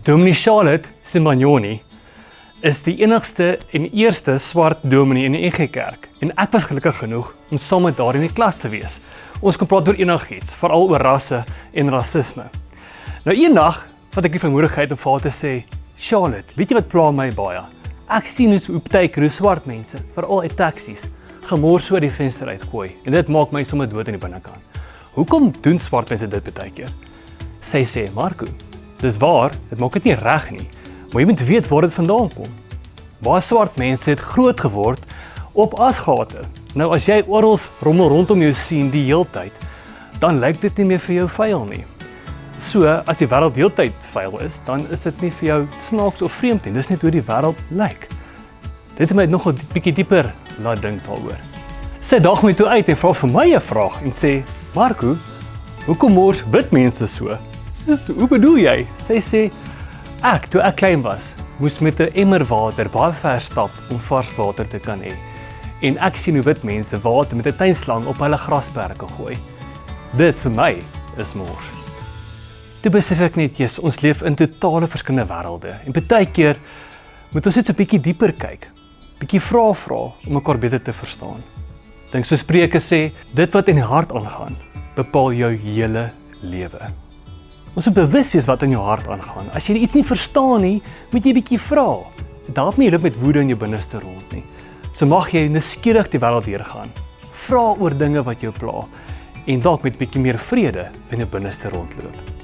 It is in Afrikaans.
Dominee Charlotte Simeoni is die enigste en eerste swart dominee in die NG Kerk en ek was gelukkig genoeg om saam met haar in die klas te wees. Ons kon praat oor enigiets, veral oor rasse en rasisme. Nou eendag vat ek die vermoedigheid om vir haar te sê, Charlotte, weet jy wat pla my baie? Ek sien hoe partykeer hoe swart mense, veral uit taksies, gemors so uit die venster uitgooi en dit maak my sommer dood in die binnekant. Hoekom doen swart mense dit partykeer? Sy sê, Marco, dis waar, dit maak dit nie reg nie, maar jy moet weet waar dit vandaan kom. Baie swart mense het groot geword op asgate. Nou as jy oral rommel rondom jou sien die heeltyd, dan lyk dit nie meer vir jou vuil nie. So, as die wêreld heeltyd vuil is, dan is dit nie vir jou snaaks of vreemd nie, dis net hoe die wêreld lyk. Dit het my nog 'n bietjie dieper laat dink daaroor. Sy daag my toe uit en vra vir my 'n vraag en sê, Marco, hoekom mors wit mense so? Hoe bedoel jy? Sy sê, toe ek klein was, moes met 'n emmer water baie ver stap om vars water te kan hê. En ek sien hoe wit mense water met 'n tuinslang op hulle grasperke gooi. Dit vir my is mors. Toe besef ek net, ons leef in totale verskillende wêrelde en partykeer moet ons net so 'n bietjie dieper kyk, bietjie vra om mekaar beter te verstaan. Dink so Spreuke sê, dit wat in die hart aangaan, bepaal jou hele lewe. Ons moet bewus wees wat in jou hart aangaan. As jy iets nie verstaan nie, moet jy bietjie vra. Dit help nie jy loop met woede in jou binneste rond nie. So mag jy nuuskierig die wêreld deurgaan. Vra oor dinge wat jou pla en dalk met bietjie meer vrede in jou binneste rondloop.